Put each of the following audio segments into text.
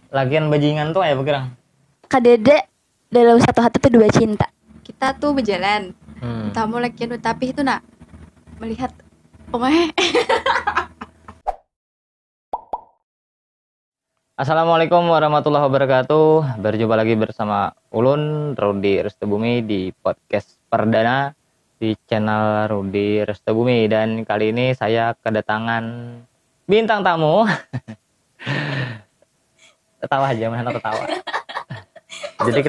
lagian bajingan tuh ya bergerak. Kadede dalam satu hati tuh dua cinta. Kita tuh berjalan. Tamu lagi tapi itu nak melihat Assalamualaikum warahmatullahi wabarakatuh. Berjumpa lagi bersama Ulun Rudi Restebumi di podcast perdana di channel Rudi Restebumi, dan kali ini saya kedatangan bintang tamu. Ketawa aja, mana ketawa. Jadi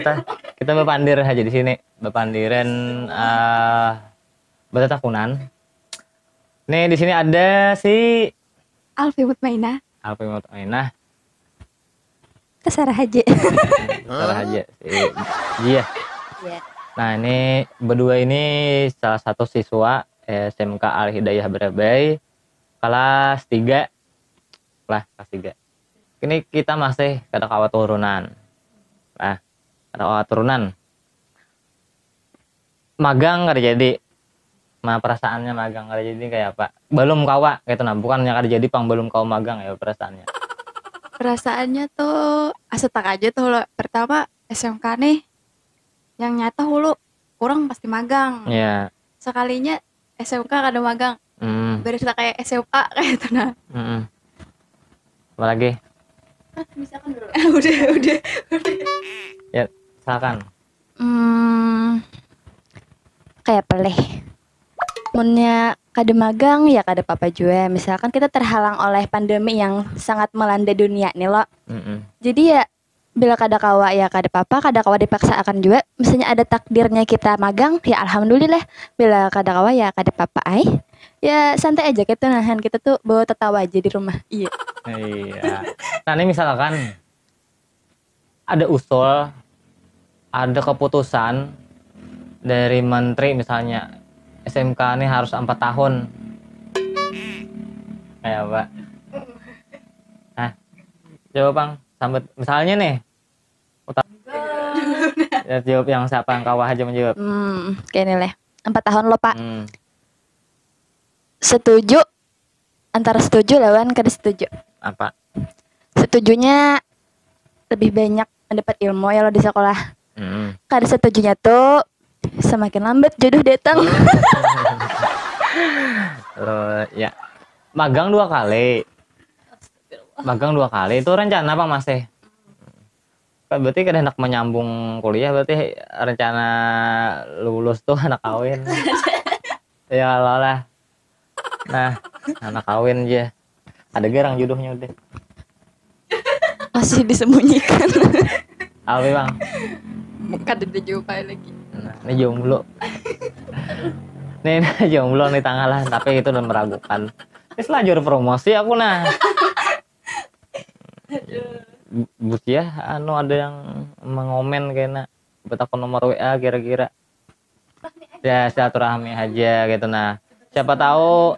kita bepandir aja di sini, bepandiran bertatakunan. Nih di sini ada si Alfi Mutmainah. Alfi Mutmainah. Kesarah aja. Salah aja sih. Iya. Nah, ini berdua ini salah satu siswa SMK Al Hidayah Barabai kelas 3. Kelas 3. Ini kita masih kada kawat turunan. Nah, kada kawat turunan. Magang kada jadi. Nah, perasaannya magang kada jadi kayak apa? Belum kawa gitu nah, bukannya kada jadi pang belum kawa magang ya perasaannya. Perasaannya tuh asetak aja tuh lo. Pertama SMK nih yang nyata hulu kurang pasti magang. Iya. Sekalinya SMK kada magang. Berasa kayak SMA kayak itu nah. Apa lagi? Misalkan dulu. udah. Ya, silakan. Kayak peleh. Munnya kada magang ya kada apa-apa juga. Misalkan kita terhalang oleh pandemi yang sangat melanda dunia nih lo. Jadi ya bila kada kawa ya kada apa-apa, kada kawa dipaksakan juga. Misalnya ada takdirnya kita magang ya alhamdulillah. Bila kada kawa ya kada apa-apa ay. Ya santai aja kita nahan, kita tuh bawa tertawa aja di rumah. Iya. Iya. Nah, ini misalkan ada usul, ada keputusan dari menteri misalnya SMK ini harus 4 tahun. Kayak apa? Nah, coba Bang, sambut misalnya nih. Ya, jawab yang siapa yang kawah aja menjawab. Kayak ini lah. 4 tahun lo Pak. Setuju antara setuju lawan kada setuju. Apa? Setujunya lebih banyak mendapat ilmu ya lo di sekolah. Kada setujunya tuh semakin lambat jodoh datang. Lo ya. Magang 2 kali. Magang 2 kali itu rencana apa masih? Berarti kan hendak menyambung kuliah, berarti rencana lulus tuh anak kawin. Ya lah. Nah, anak kawin aja. Ada gerang jodohnya udah. Masih disembunyikan. Alfi Bang. Kada dijawab lagi. Nah, ini jomblo. Nih jomblo nih tanggal lah, tapi itu udah meragukan. Ini selajur promosi aku nah. Bus ya, ada yang mengomen kayaknya. Betakon nomor WA kira-kira. Ya silaturahmi aja gitu nah. Siapa tahu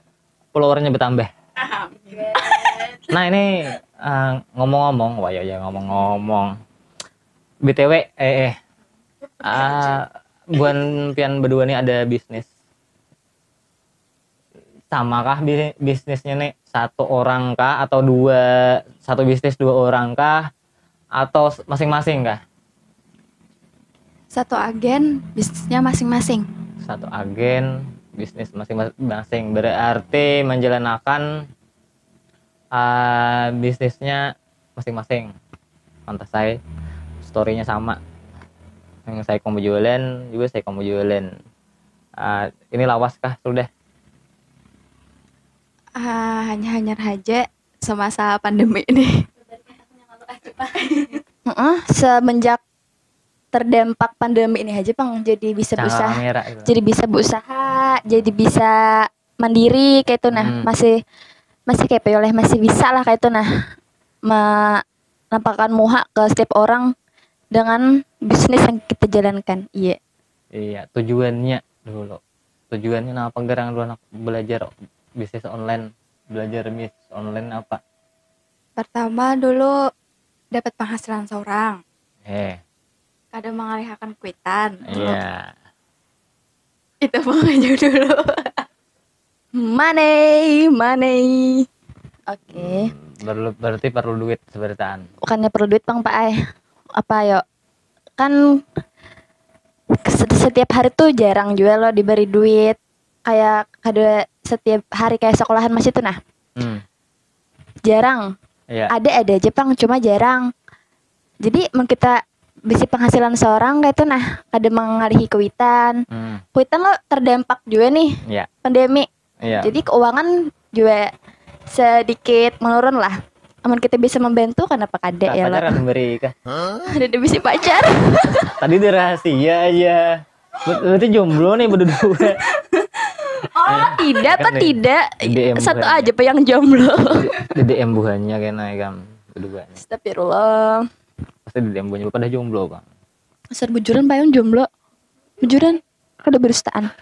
followernya bertambah. Nah ini ngomong-ngomong, wah ya ngomong-ngomong. BTW, buan pian berdua nih ada bisnis. Samakah bisnisnya nih? Satu orang kah atau satu bisnis 2 orang kah atau masing-masing kah? Satu agen bisnisnya masing-masing. Satu agen bisnis masing-masing, berarti menjalankan bisnisnya masing-masing. Pantas saya storynya sama, yang saya kamu jualan juga saya kamu jualan. Ini lawas kah sudah? Hanya aja semasa pandemi ini. Semenjak terdampak pandemi ini aja Bang, jadi bisa berusaha, jadi bisa berusaha, jadi bisa mandiri kayak itu nah. Masih kayak oleh masih bisa lah kayak itu nah menampakkan muha ke setiap orang dengan bisnis yang kita jalankan. Iya, tujuannya apa gerang dulu anak belajar bisnis online, belajar bisnis online apa? Pertama dulu dapat penghasilan seorang. Kadang mengalihkan kuitan. Iya. Itu pokoknya dulu. Money. Oke. Berarti perlu duit seberitaan. Bukannya perlu duit Bang Pak Ai. Apa yo? Kan setiap hari tuh jarang juga lo diberi duit. Kayak ada setiap hari kayak sekolahan masih tuh nah. Jarang. Iya. Ada aja Bang, cuma jarang. Jadi mun kita bisi penghasilan seorang kayak itu nah ada mengalihi kuitan. Kuitan lo terdampak juga nih Iya. pandemi. Iya. Jadi keuangan juga sedikit menurun lah. Amun kita bisa membantu kenapa kada ya Pacar lo. kan beri kah? Ada bisi pacar. Tadi di rahasia aja. Berarti jomblo nih berdua. Oh tidak Kan pak tidak. di DM Satu bukan. aja pak yang jomblo. Di DM buahnya kena kan berdua. Astagfirullah. Pasti di DM buahnya pada jomblo bang. Asal bujuran pak yang jomblo. Bujuran kada berustaan.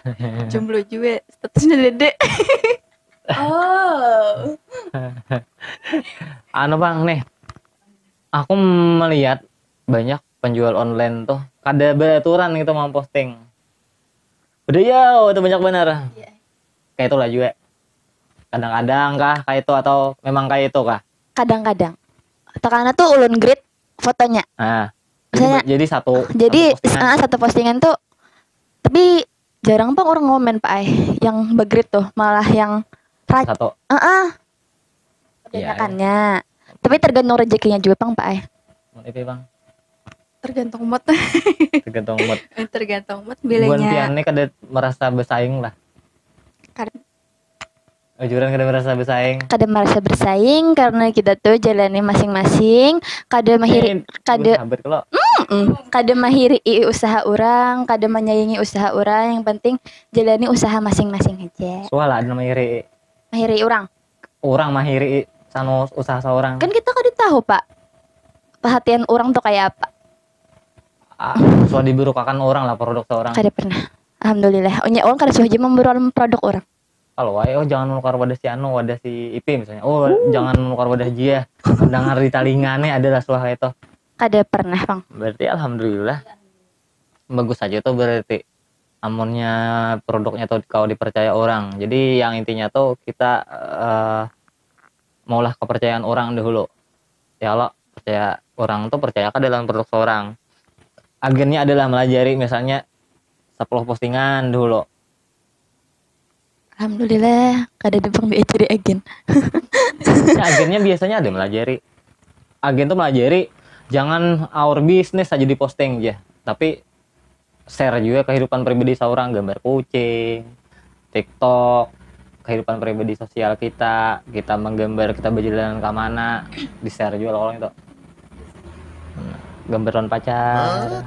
Jomblo juga statusnya Dede. Oh. Anu bang nih, aku melihat banyak penjual online tuh kada beraturan gitu mau posting. Udah ya, itu banyak bener. Iya. Kayak itu lah juga. Kadang-kadang kah kayak itu atau memang kayak itu kah? Kadang-kadang. Karena tuh ulun grid fotonya. Nah, Misalnya- jadi satu. Jadi satu postingan. satu postingan tuh tapi jarang bang orang ngomen pak Ai yang begrit tuh malah yang Satu. kebanyakannya. Tapi tergantung rezekinya juga bang pak Ai. Itu bang. Tergantung mood. Tergantung mood. Tergantung mood Buan bilangnya. piannya kada merasa bersaing lah. Karena Ujuran kada merasa bersaing. Kada merasa bersaing karena kita tuh jalani masing-masing. Kada mahiri kada Sahabat kalau kada mahiri usaha orang, kada menyayangi usaha orang. Yang penting jalani usaha masing-masing aja. soalnya ada namanya iri. Mahiri orang. Orang mahiri sano usaha seorang. Kan kita kada tahu pak perhatian orang tuh kayak apa. So diburukakan orang lah produk seorang. Kada pernah. Alhamdulillah. Onya orang kada suah aja memburu produk orang. Kalau jangan menukar wadah si Anu, wadah si Ipi misalnya. Jangan menukar wadah Jia. Dengar di talingannya adalah suah kayak itu. Kada pernah bang. Berarti alhamdulillah bagus aja tuh berarti. Amunnya produknya tuh kau dipercaya orang. Jadi yang intinya tuh kita maulah kepercayaan orang dahulu. Ya Allah, percaya orang tuh percayakan dalam produk seorang. Agennya adalah melajari misalnya 10 postingan dulu. Alhamdulillah kada ada bang diajari agen. Ya, agennya biasanya ada melajari. Agen tuh melajari jangan our business aja diposting aja, tapi share juga kehidupan pribadi seorang, gambar kucing, TikTok, kehidupan pribadi sosial kita menggambar kita berjalan ke mana, di share juga orang itu. Gambaran pacar,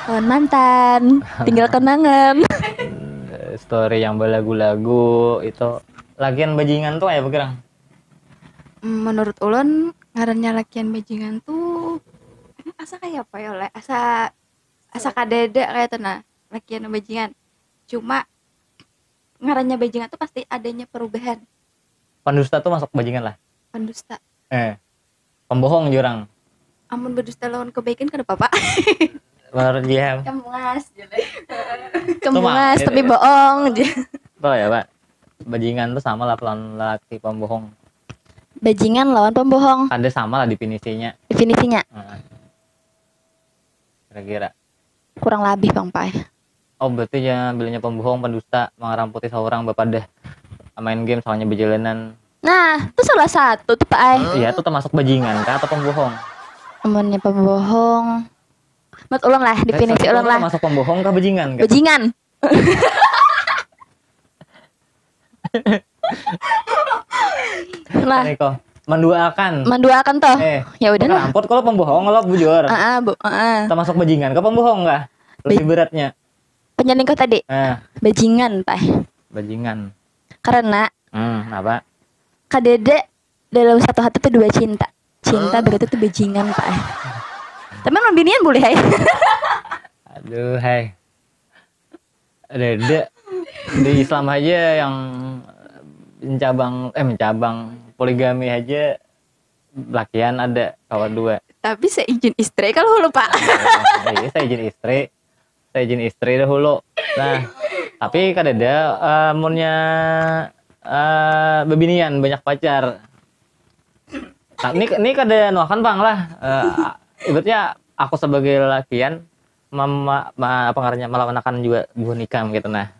Kawan mantan, tinggal kenangan. story yang berlagu-lagu itu. Lagian bajingan tuh kayak bergerang. menurut ulun ngarannya lakian bajingan tuh asa kayak apa ya le? Asa kadeda kayak itu nah lakian bajingan. Cuma ngarannya bajingan tuh pasti adanya perubahan. Pendusta tuh masuk bajingan lah. Pendusta. Pembohong jurang. Amun berdusta lawan kebaikan kenapa pak? Menurut dia. Kemungas. Kemungas Itu tapi ya. bohong. Tahu ya pak, bajingan tuh sama lah pelan laki pembohong. Bajingan lawan pembohong. Ada sama lah definisinya. Definisinya Kira-kira. kurang lebih bang Pai. Oh berarti ya bilangnya pembohong, pendusta, mengaramputi seorang bapak dah main game soalnya berjalanan. Nah, itu salah satu tuh Pak. Iya itu termasuk bajingan kah atau pembohong? Temennya pembohong. Mat ulang lah, definisi ulang lah. Termasuk pembohong kah bajingan kah? Bajingan. Nah, Niko menduakan. menduakan toh. Ya udah lah. Ampun kalau pembohong kalau bujur. Bu. Termasuk bajingan kah pembohong kah? Lebih beratnya. Penyelingkuh tadi. Bajingan, Pak. Bajingan. Karena Apa? kadede dalam satu hati tuh dua cinta. Cinta berarti tuh bajingan, Pak. Tapi membinian boleh, hai. Aduh, hai. Dede di Islam aja yang mencabang poligami aja lakian ada kawan dua. Tapi saya izin istri kalau lupa. Iya, saya izin istri dahulu. Nah, tapi kadeda amunnya bebinian banyak pacar. Nah, ini kada nuakan bang lah. Ibaratnya aku sebagai lelakian apa ngarannya melakukan juga buah nikah gitu nah.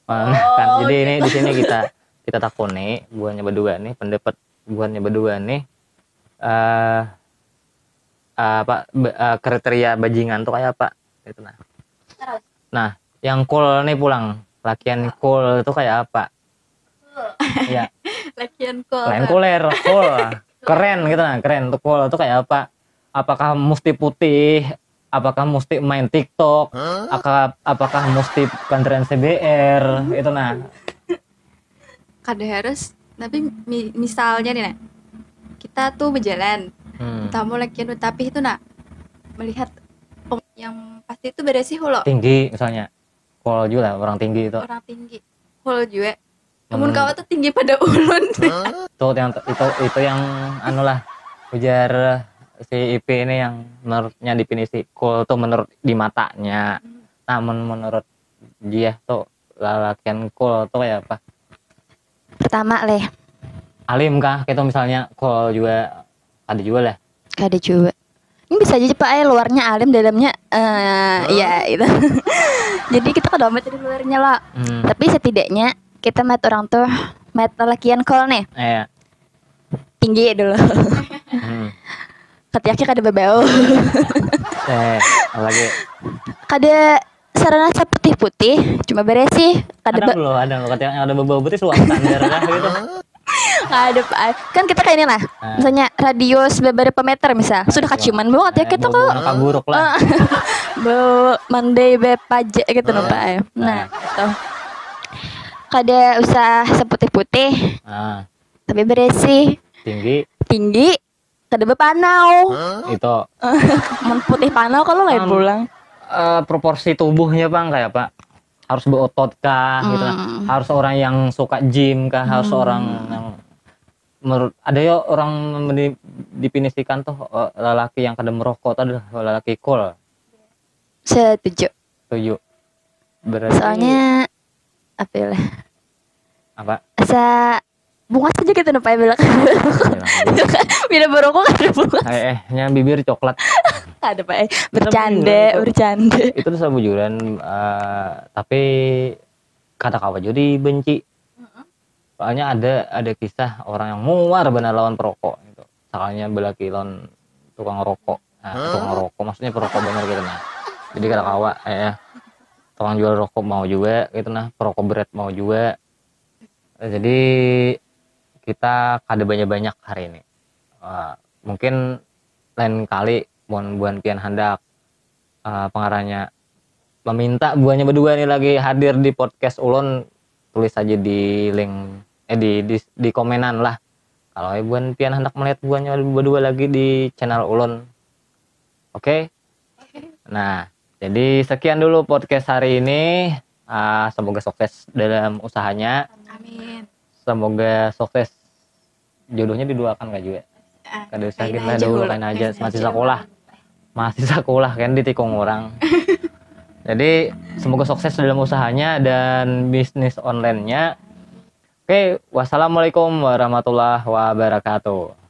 Kan jadi ini di sini kita takoni buahnya berdua nih pendapat buahnya berdua nih kriteria bajingan tuh kayak apa gitu nah. Nah, yang cool nih pulang lakian cool itu kayak apa? Ya, Lakian cool. lain cooler, cool, keren gitu nah, keren tuh cool itu kayak apa? Apakah mesti putih? Apakah mesti main TikTok? Apakah mesti pesantren CBR? Itu nah. Kada harus, tapi misalnya nih, kita tuh berjalan, tamu lakian tapi itu melihat yang pasti itu beda sih hulo. Tinggi misalnya. Cool juga orang tinggi itu. Orang tinggi. Hulo juga. Namun kau tuh tinggi pada ulun. Itu yang anu lah ujar si IP ini yang menurutnya definisi cool tuh menurut di matanya. Namun menurut dia tuh lelakian cool tuh kayak apa? Pertama leh. Alim kah? Gitu misalnya cool juga ada juga lah. Kada juga. Ini bisa aja Pak luarnya alim dalamnya ya itu. Jadi kita kada amat dari luarnya lah. Tapi setidaknya kita met orang tuh met lelakian cool nih. Iya. Tinggi dulu. Ketiaknya kada bebeu. Lagi. Kada sarana putih-putih, cuma beresih. Ada lo ketiaknya ada bebau putih luar standar lah gitu. Ada kan kita kayak ini lah. Misalnya radius beberapa meter misal. Sudah kaciuman banget ya kita kok. Bau buruk lah. Bau mandai be pajak gitu loh Pak. Nah, gitu. Kada usah seputih-putih. Tapi beresih. Tinggi. Kada bepanau. Itu. Mun putih panau kalau lain pulang. Proporsi tubuhnya bang kayak apa? Harus berotot kah gitu lah. Harus orang yang suka gym kah? Harus orang yang menurut ada ya orang definisikan tuh lelaki yang kada merokok itu adalah lelaki cool. Setuju. Berarti Soalnya apa ya? Apa? Asa bunga saja gitu nih Pak bilang. Bila berokok ada bunga. Nya bibir coklat. Ada Pak. Bercanda. Itu tuh sebujuran tapi kata kawa jadi benci. Soalnya ada kisah orang yang muar benar lawan perokok gitu. Soalnya belaki lawan tukang rokok. Tukang rokok maksudnya perokok benar gitu nah. Jadi kata kawa tukang jual rokok mau juga gitu nah, perokok berat mau juga. Jadi kita kada banyak hari ini. Mungkin lain kali buan pian handak pengarahnya meminta buahnya berdua nih lagi hadir di podcast ulun, tulis aja di link di komenan lah kalau buan pian hendak melihat buahnya berdua lagi di channel ulun. Oke? Nah jadi sekian dulu podcast hari ini. Semoga sukses dalam usahanya. Amin. Semoga sukses jodohnya didoakan gak juga. Kada usah kita doakan aja masih sekolah kan ditikung orang. Jadi semoga sukses dalam usahanya dan bisnis online-nya. Oke, wassalamualaikum warahmatullahi wabarakatuh.